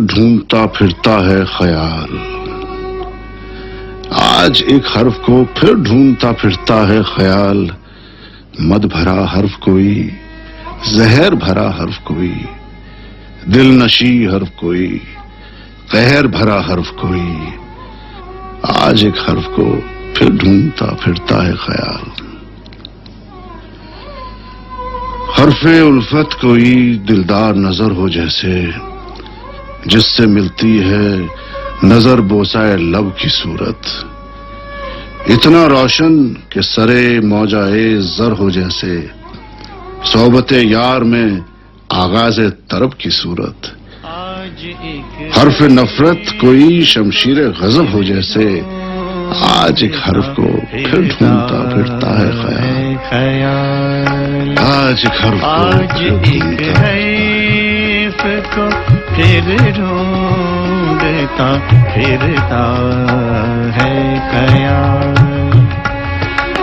ढूंढता फिरता है ख्याल। आज एक हर्फ को फिर ढूंढता फिरता है ख्याल। मद भरा हर्फ कोई, जहर भरा हर्फ कोई, दिल नशी हर्फ कोई, कहर भरा हर्फ कोई। आज एक हर्फ को फिर ढूंढता फिरता है ख्याल। हर्फे उल्फत कोई दिलदार नजर हो जैसे, जिससे मिलती है नजर बोसाए लब की सूरत। इतना रोशन कि सरे मौजाए जर हो जैसे, सोबते यार में आगाज़े तरब की सूरत। हर्फ नफरत कोई शमशीर गजब हो जैसे, आज एक हर्फ को फिर ढूंढता फिरता है ख्याल। आज एक हर्फ को फिर ढूंढता फिरता है ख्याल।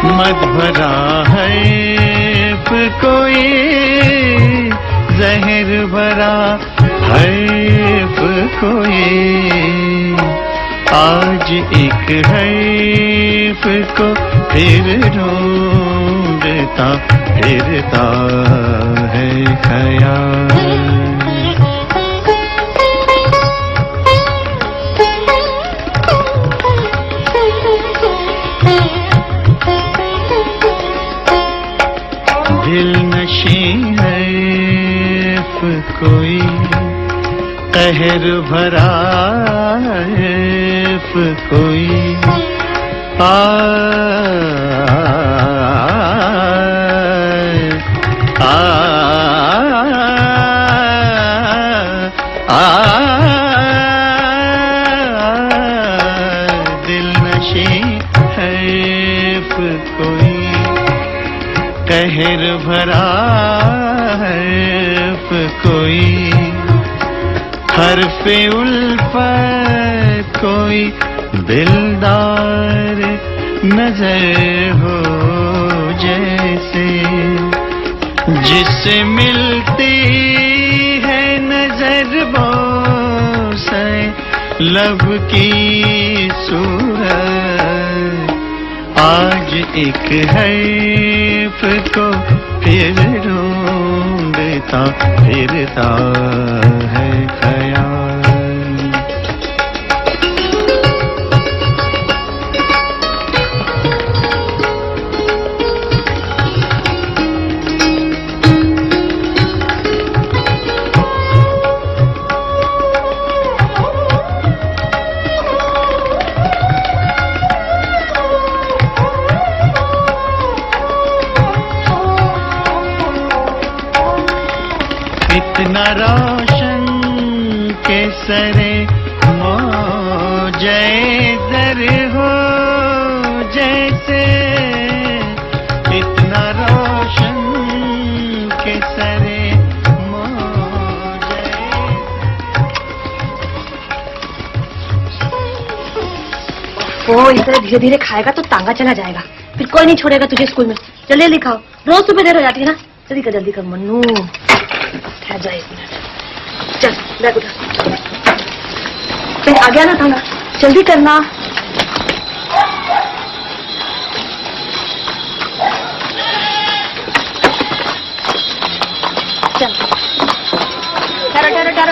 मद भरा हर्फ कोई, जहर भरा हर्फ कोई। आज एक हर्फ को फिर ढूंढता फिरता है ख्याल। दिल नशी हर्फ कोई, कहर भरा हर्फ कोई। आ दिल नशी हर्फ कोई, कहर भरा हर्फ कोई। हर्फे उल्फत कोई दिलदार नजर हो जैसे, जिससे मिलती है नजर बोसे लब की सूरत। आज एक हर्फ को फिर ढूंढता फिरता है ख्याल। इतना रोशन के सरे मौजे दर हो जैसे, इतना रोशन के सरे मौजे। ओ इस तरह धीरे धीरे खाएगा तो तांगा चला जाएगा, फिर कोई नहीं छोड़ेगा तुझे स्कूल में। जल्दी लिखाओ, रोज सुबह देर हो जाती है ना। जल्दी कर मन्नू। ठहर जा एक मिनट। चल बैग उठा, कहीं आ गया ना तांगा, जल्दी करना। चल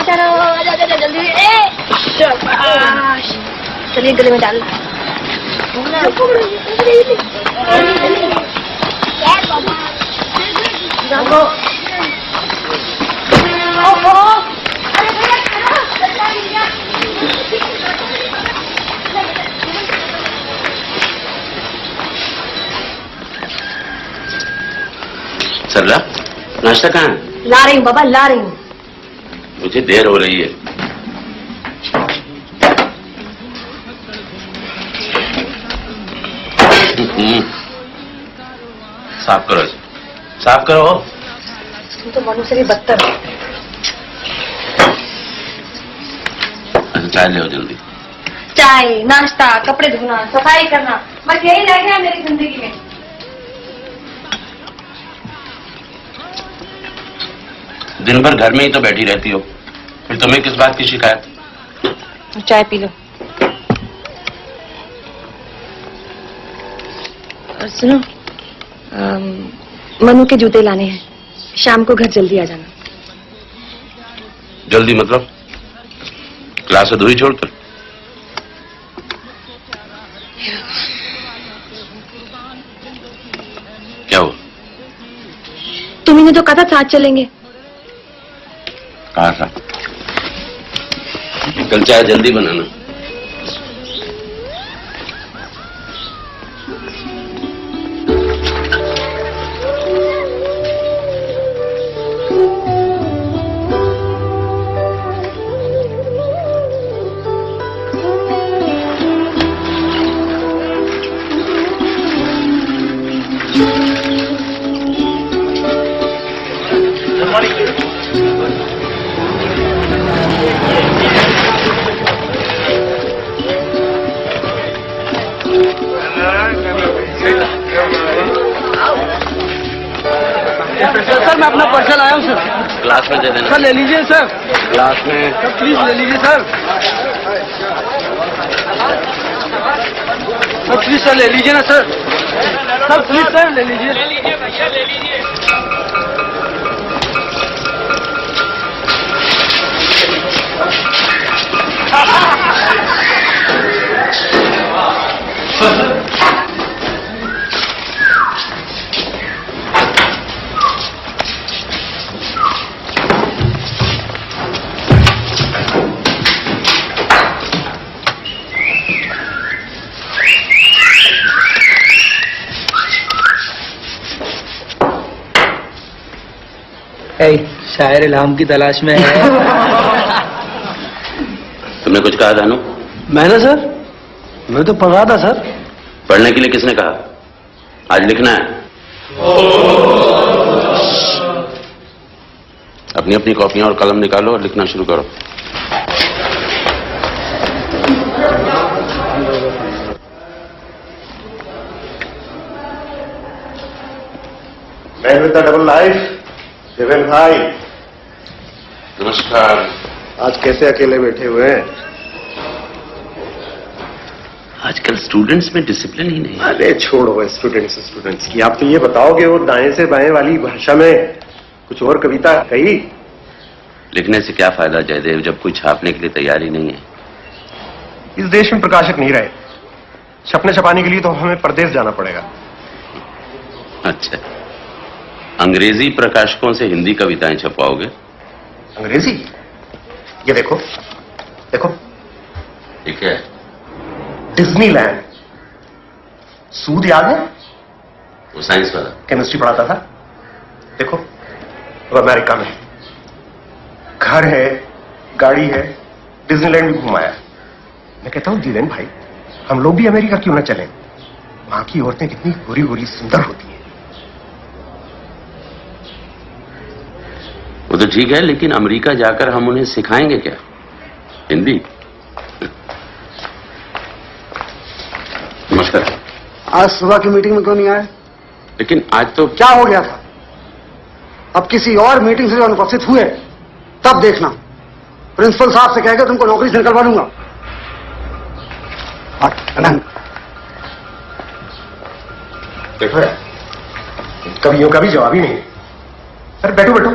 ठहरो आजा जल्दी। चलिए गले में डाल। सरला, नाश्ता कहाँ है? ला रही हूँ बाबा, ला रही हूँ। मुझे देर हो रही है। साफ करो, साफ करो। तुम तो मनु से भी बदतर हो। चाय ले आओ जल्दी। चाय, नाश्ता, कपड़े धोना, सफाई करना, बस यही रह गया मेरी जिंदगी में। दिन भर घर में ही तो बैठी रहती हो, फिर तुम्हें किस बात की शिकायत? चाय पी लो। और सुनो, मनु के जूते लाने हैं, शाम को घर जल्दी आ जाना। जल्दी मतलब क्लास अधूरी छोड़कर? क्या हुआ? तुमने तो कहा था साथ चलेंगे। कहा था? कल चाय जल्दी बनाना। सर मैं अपना पर्चा लाया हूँ सर। क्लास में दे देना। सर ले लीजिए सर। क्लास में। सर प्लीज ले लीजिए सर। सर प्लीज सर ले लीजिए ना सर। सर प्लीज सर ले लीजिए। ले लीजिए भैया ले लीजिए। शायर इल्हाम की तलाश में है। तुमने कुछ कहा था नु? मैंने सर, मैं तो पढ़ रहा था सर। पढ़ने के लिए किसने कहा? आज लिखना है। अपनी अपनी कॉपियां और कलम निकालो और लिखना शुरू करो। Man with the double life, Deven भाई। नमस्कार। आज कैसे अकेले बैठे हुए हैं? आजकल स्टूडेंट्स में डिसिप्लिन ही नहीं है। अरे छोड़ो स्टूडेंट्स की। आप तो ये बताओगे वो दाएं से बाएं वाली भाषा में कुछ और कविता कही? लिखने से क्या फायदा जयदेव, जब कोई छापने के लिए तैयारी नहीं है। इस देश में प्रकाशक नहीं रहे। छपने छपाने के लिए तो हमें परदेश जाना पड़ेगा। अच्छा, अंग्रेजी प्रकाशकों से हिंदी कविताएं छपवाओगे? अंग्रेजी? ये देखो देखो, ठीक है। डिज्नीलैंड। सूद याद है? वो साइंस वाला केमिस्ट्री पढ़ाता था। देखो वो अमेरिका में घर है, गाड़ी है, डिज्नीलैंड भी घुमाया। मैं कहता हूं देवेन भाई, हम लोग भी अमेरिका क्यों ना चलें? वहां की औरतें कितनी गोरी गोरी सुंदर होती हैं। वो तो ठीक है, लेकिन अमेरिका जाकर हम उन्हें सिखाएंगे क्या हिंदी? नमस्कार। आज सुबह की मीटिंग में क्यों नहीं आए? लेकिन आज तो क्या हो गया था? अब किसी और मीटिंग से जो अनुपस्थित हुए तब देखना। प्रिंसिपल साहब से कहकर तुमको नौकरी से निकलवा दूंगा। देखो यार, कवियों का भी जवाब ही नहीं। अरे बैठो बैठो।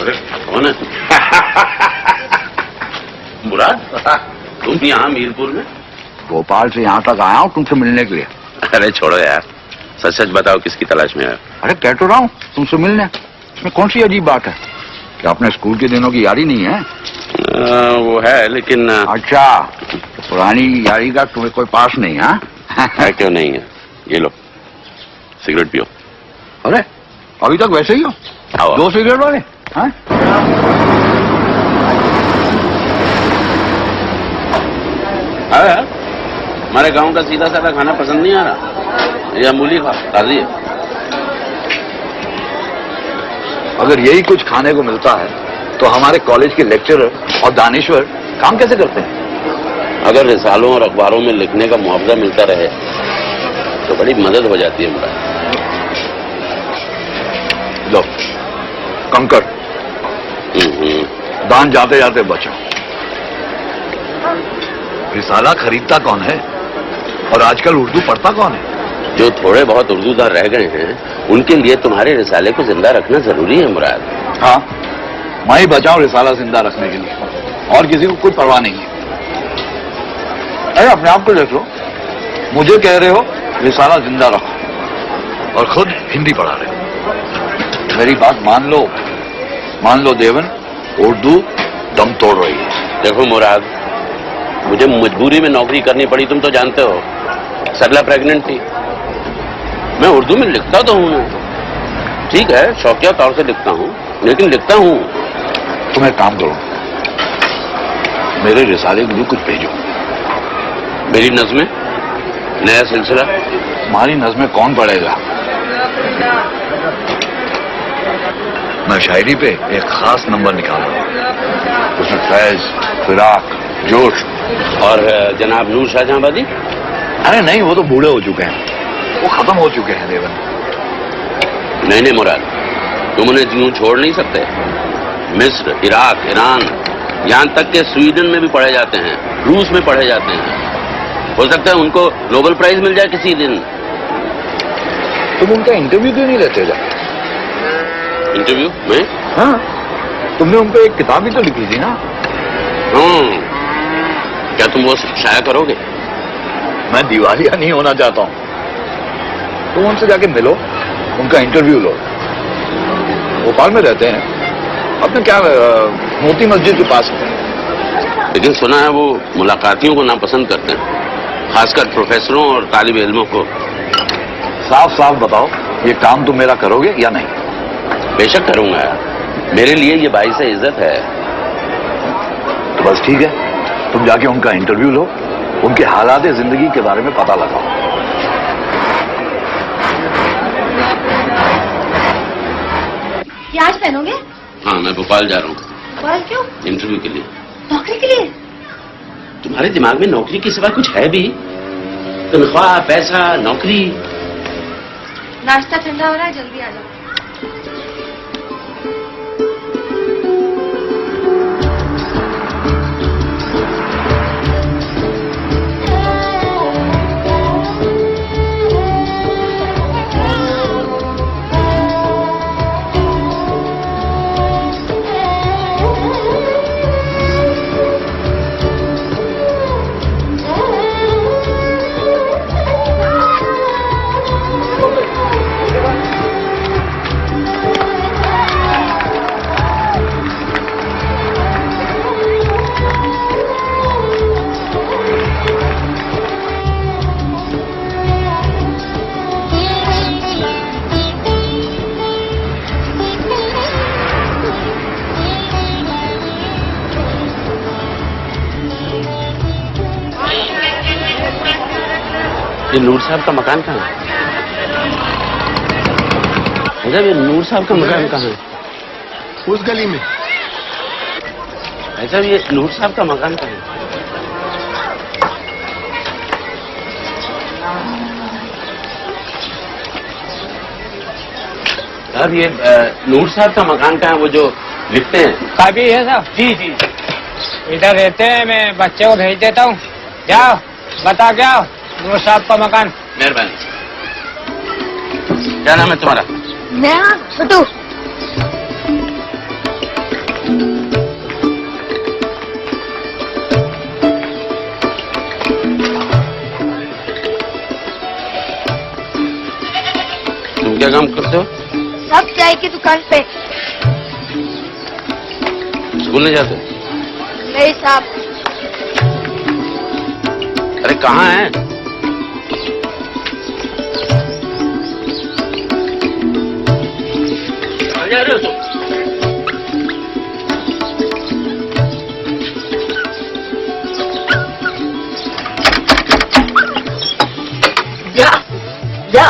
अरे कौन है? मुराद, तुम यहाँ मीरपुर में? भोपाल से यहाँ तक आया हूँ तुमसे मिलने के लिए। अरे छोड़ो यार, सच सच बताओ किसकी तलाश में है? अरे कह तो रहा हूँ तुमसे मिलने, इसमें कौन सी अजीब बात है? क्या अपने स्कूल के दिनों की यारी नहीं है? वो है, लेकिन अच्छा, तो पुरानी यारी का तुम्हें कोई पास नहीं है? है क्यों नहीं है? ये लो सिगरेट पियो। अरे अभी तक वैसे ही हो? आओ। 2 सिगरेट वाले? हाँ? हमारे गांव का सीधा साधा खाना पसंद नहीं आ रहा? या मूली खा ताजी है? अगर यही कुछ खाने को मिलता है तो हमारे कॉलेज के लेक्चरर और दानेश्वर काम कैसे करते हैं? अगर रिसालों और अखबारों में लिखने का मुआवजा मिलता रहे तो बड़ी मदद हो जाती है मुराद। लो कंकड़ दान जाते जाते बचा। रिसाला खरीदता कौन है और आजकल उर्दू पढ़ता कौन है? जो थोड़े बहुत उर्दूदार रह गए हैं उनके लिए तुम्हारे रिसाले को जिंदा रखना जरूरी है मुराद। हाँ, मैं ही बचाऊं रिसाला जिंदा रखने के लिए, और किसी को कोई परवाह नहीं है। अरे अपने आप को देख लो, मुझे कह रहे हो रिसाला जिंदा रखो और खुद हिंदी पढ़ा रहे हो। मेरी बात मान लो देवन, उर्दू दम तोड़ रही है। देखो मुराद, मुझे मजबूरी में नौकरी करनी पड़ी, तुम तो जानते हो। सरला प्रेग्नेंट थी। मैं उर्दू में लिखता तो हूं, ठीक है, शौकिया तौर से लिखता हूं, लेकिन लिखता हूं। तुम एक काम करो, मेरे रिसाले के लिए कुछ भेजो। मेरी नज़्में, नया सिलसिला। तुम्हारी नज़्में कौन पढ़ेगा? मैं शायरी पे एक खास नंबर निकाल रहा हूं, उसमें फैज, फिराक, जोश और जनाब नूर शाहजहांबादी। अरे नहीं, वो तो बूढ़े हो चुके हैं, वो खत्म हो चुके हैं देवन। नहीं मुराद, तुम उन्हें यूं छोड़ नहीं सकते। मिस्र, इराक, ईरान, यहां तक के स्वीडन में भी पढ़े जाते हैं, रूस में पढ़े जाते हैं। हो सकता है उनको नोबेल प्राइज मिल जाए किसी दिन। तुम उनका इंटरव्यू क्यों नहीं लेते जा? इंटरव्यू में? हाँ, तुमने उन पे एक किताब भी तो लिखी थी ना? क्या तुम वो शाया करोगे? मैं दिवालिया नहीं होना चाहता हूं। तुम उनसे जाके मिलो, उनका इंटरव्यू लो। भोपाल में रहते हैं, अपने क्या मोती मस्जिद के पास है। लेकिन सुना है वो मुलाकातियों को नापसंद करते हैं, खासकर प्रोफेसरों और तालिब इल्मों को। साफ साफ बताओ, ये काम तुम मेरा करोगे या नहीं? बेशक करूंगा, मेरे लिए ये बाइस इज्जत है। तो बस ठीक है, तुम जाके उनका इंटरव्यू लो, उनके हालात जिंदगी के बारे में पता लगाओ। ये आज पहनोगे? हाँ, मैं भोपाल जा रहा हूँ। भोपाल क्यों? इंटरव्यू के लिए। नौकरी के लिए? तुम्हारे दिमाग में नौकरी के सिवा कुछ है भी? तनख्वाह, पैसा, नौकरी। नाश्ता ठंडा हो रहा है, जल्दी आ जाओ। ये नूर साहब का मकान कहाँ है? अरे ये नूर साहब का मकान कहाँ है? उस गली में। ऐसा ये नूर साहब का मकान कहाँ है? साहब ये नूर साहब का मकान कहाँ है, वो जो लिखते हैं? काफी है साहब। जी जी, इधर रहते हैं, मैं बच्चे को भेज देता हूँ। जाओ बता के आओ, नूर साहब का मकान। मेहरबानी। क्या नाम है तुम्हारा? मैं छोटू। तुम क्या काम करते हो? सब चाय की दुकान पे। स्कूल नहीं जाते? नहीं साहब। अरे कहाँ है? जा रहे हो तुम? जा जा।